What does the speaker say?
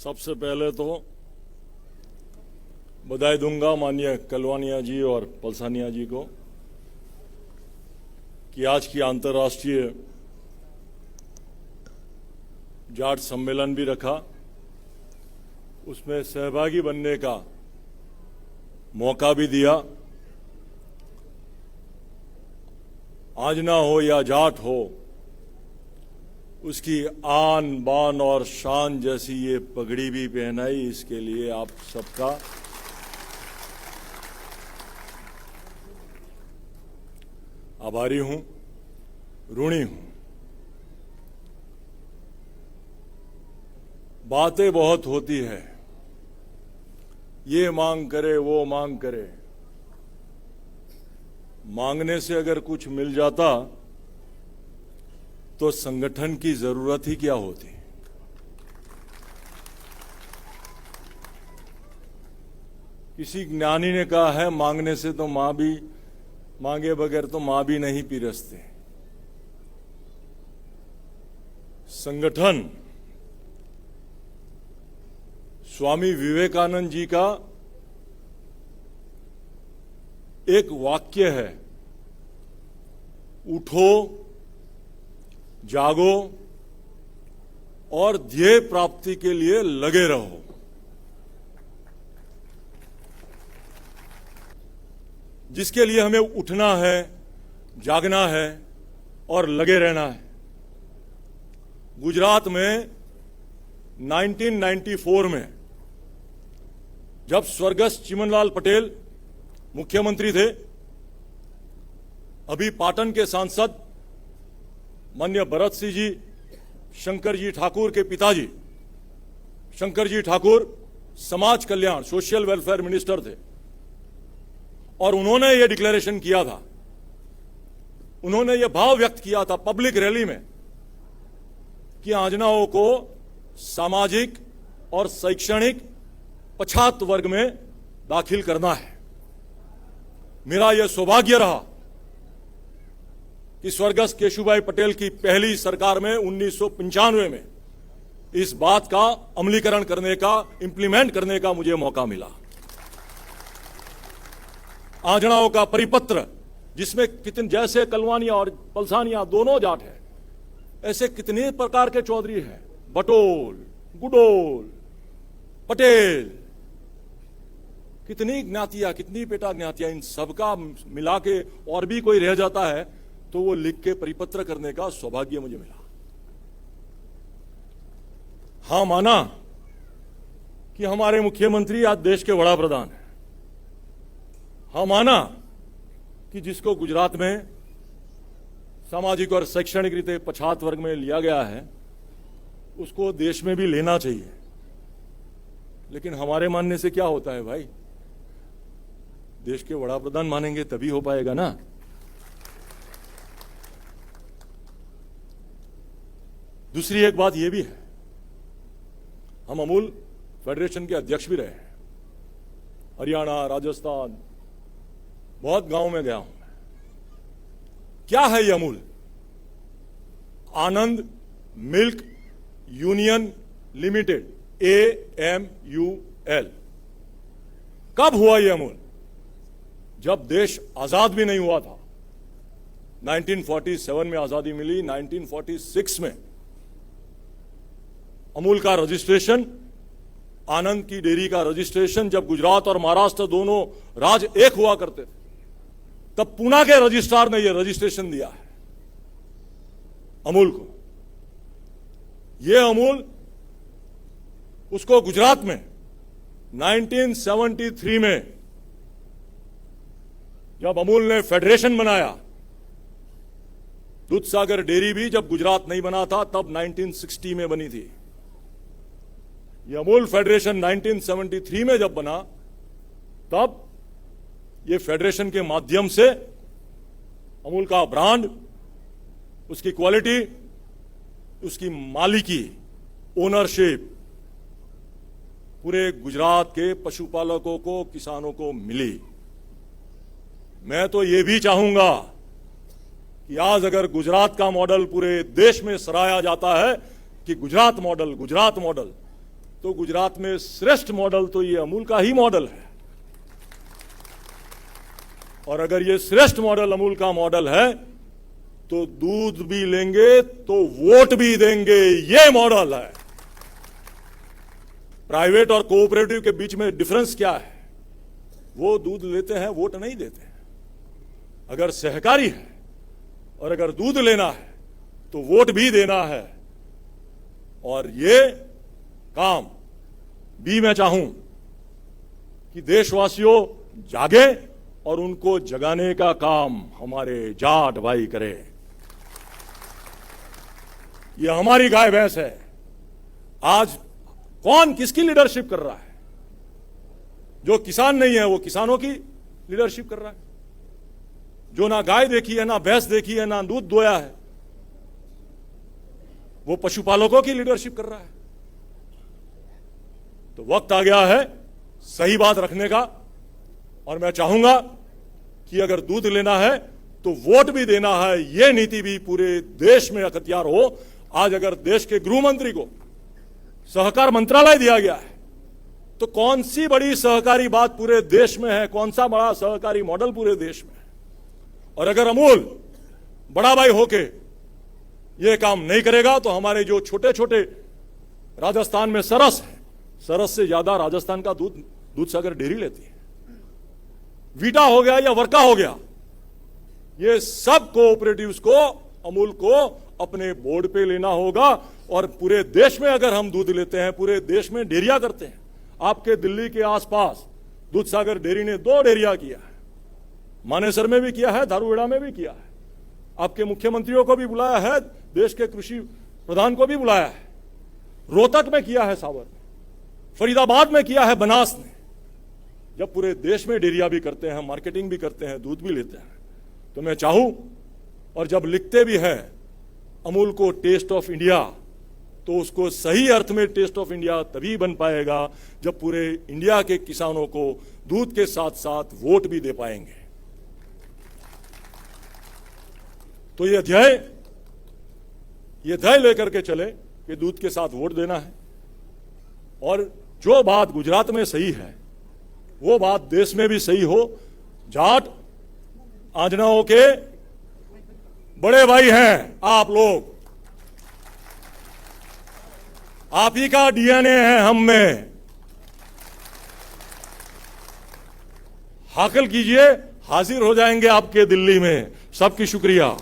सबसे पहले तो बधाई दूंगा माननीय कलवानिया जी और पलसानिया जी को कि आज की अंतर्राष्ट्रीय जाट सम्मेलन भी रखा, उसमें सहभागी बनने का मौका भी दिया। आजना हो या जाट हो, उसकी आन बान और शान जैसी ये पगड़ी भी पहनाई, इसके लिए आप सबका आभारी हूं, ऋणी हूं। बातें बहुत होती है, ये मांग करे वो मांग करे, मांगने से अगर कुछ मिल जाता तो संगठन की जरूरत ही क्या होती। किसी ज्ञानी ने कहा है, मांगने से तो मां भी, मांगे बगैर तो मां भी नहीं पीरसते। संगठन स्वामी विवेकानंद जी का एक वाक्य है, उठो, जागो और ध्येय प्राप्ति के लिए लगे रहो। जिसके लिए हमें उठना है, जागना है और लगे रहना है। गुजरात में 1994 में जब स्वर्गस्थ चिमनलाल पटेल मुख्यमंत्री थे, अभी पाटन के सांसद माननीय भरत सिंह जी, शंकर जी ठाकुर के पिताजी शंकर जी ठाकुर समाज कल्याण, सोशल वेलफेयर मिनिस्टर थे और उन्होंने ये डिक्लेरेशन किया था, उन्होंने ये भाव व्यक्त किया था पब्लिक रैली में कि आजनाओं को सामाजिक और शैक्षणिक पछात वर्ग में दाखिल करना है। मेरा यह सौभाग्य रहा कि स्वर्गस्थ केशुभाई पटेल की पहली सरकार में 1995 में इस बात का अमलीकरण करने का, इंप्लीमेंट करने का मुझे मौका मिला। आजनाओं का परिपत्र, जिसमें कितने, जैसे कलवानिया और पलसानिया दोनों जाट है, ऐसे कितने प्रकार के चौधरी हैं, बटोल, गुडोल, पटेल, कितनी ज्ञातियां, कितनी पेटा ज्ञातियां, इन सबका मिला के और भी कोई रह जाता है तो वो लिख के परिपत्र करने का सौभाग्य मुझे मिला। हां, माना कि हमारे मुख्यमंत्री आज देश के बड़ा प्रधान हैं। हां, माना कि जिसको गुजरात में सामाजिक और शैक्षणिक रीते पछात वर्ग में लिया गया है, उसको देश में भी लेना चाहिए। लेकिन हमारे मानने से क्या होता है भाई? देश के बड़ा प्रधान मानेंगे तभी हो पाएगा ना। दूसरी एक बात यह भी है, हम अमूल फेडरेशन के अध्यक्ष भी रहे हैं। हरियाणा, राजस्थान, बहुत गांव में गया हूं मैं। क्या है ये अमूल? आनंद मिल्क यूनियन लिमिटेड, AMUL। कब हुआ ये अमूल? जब देश आजाद भी नहीं हुआ था। 1947 में आजादी मिली, 1946 में अमूल का रजिस्ट्रेशन, आनंद की डेयरी का रजिस्ट्रेशन, जब गुजरात और महाराष्ट्र दोनों राज्य एक हुआ करते थे, तब पूना के रजिस्ट्रार ने यह रजिस्ट्रेशन दिया है अमूल को। यह अमूल उसको गुजरात में 1973 में जब अमूल ने फेडरेशन बनाया, दूधसागर डेयरी भी जब गुजरात नहीं बना था तब 1960 में बनी थी। यह अमूल फेडरेशन 1973 में जब बना, तब यह फेडरेशन के माध्यम से अमूल का ब्रांड, उसकी क्वालिटी, उसकी मालिकी, ओनरशिप पूरे गुजरात के पशुपालकों को, किसानों को मिली। मैं तो ये भी चाहूंगा कि आज अगर गुजरात का मॉडल पूरे देश में सराहा जाता है कि गुजरात मॉडल, गुजरात मॉडल, तो गुजरात में श्रेष्ठ मॉडल तो ये अमूल का ही मॉडल है। और अगर ये श्रेष्ठ मॉडल अमूल का मॉडल है तो दूध भी लेंगे तो वोट भी देंगे, ये मॉडल है। प्राइवेट और कोऑपरेटिव के बीच में डिफरेंस क्या है? वो दूध लेते हैं, वोट नहीं देते हैं। अगर सहकारी है और अगर दूध लेना है तो वोट भी देना है। और ये काम भी मैं चाहूं कि देशवासियों जागे और उनको जगाने का काम हमारे जाट भाई करे। ये हमारी गाय भैंस है। आज कौन किसकी लीडरशिप कर रहा है? जो किसान नहीं है वो किसानों की लीडरशिप कर रहा है। जो ना गाय देखी है, ना भैंस देखी है, ना दूध दोया है, वो पशुपालकों की लीडरशिप कर रहा है। तो वक्त आ गया है सही बात रखने का। और मैं चाहूंगा कि अगर दूध लेना है तो वोट भी देना है, यह नीति भी पूरे देश में अख्तियार हो। आज अगर देश के गृह मंत्री को सहकार मंत्रालय दिया गया है तो कौन सी बड़ी सहकारी बात पूरे देश में है? कौन सा बड़ा सहकारी मॉडल पूरे देश में है? और अगर अमूल बड़ा भाई होके यह काम नहीं करेगा तो हमारे जो छोटे छोटे राजस्थान में सरस है, सरस से ज्यादा राजस्थान का दूध सागर डेयरी लेती है। वीटा हो गया या वर्का हो गया, ये सब कोऑपरेटिव्स को, अमूल को अपने बोर्ड पे लेना होगा। और पूरे देश में अगर हम दूध लेते हैं, पूरे देश में डेयरिया करते हैं। आपके दिल्ली के आसपास दूध सागर डेयरी ने 2 डेयरिया किया है, मानेसर में भी किया है, धारूहेड़ा में भी किया है। आपके मुख्यमंत्रियों को भी बुलाया है, देश के कृषि प्रधान को भी बुलाया है। रोहतक में किया है, सावर में, फरीदाबाद में किया है, बनास ने। जब पूरे देश में डेयरिया भी करते हैं, मार्केटिंग भी करते हैं, दूध भी लेते हैं, तो मैं चाहूं, और जब लिखते भी हैं अमूल को टेस्ट ऑफ इंडिया, तो उसको सही अर्थ में टेस्ट ऑफ इंडिया तभी बन पाएगा जब पूरे इंडिया के किसानों को दूध के साथ साथ वोट भी दे पाएंगे। तो ये अध्याय लेकर के चले कि दूध के साथ वोट देना है। और जो बात गुजरात में सही है वो बात देश में भी सही हो। जाट आंजनाओं के बड़े भाई हैं आप लोग, आप ही का डीएनए है हम में। हाकल कीजिए, हाजिर हो जाएंगे आपके दिल्ली में। सबकी शुक्रिया।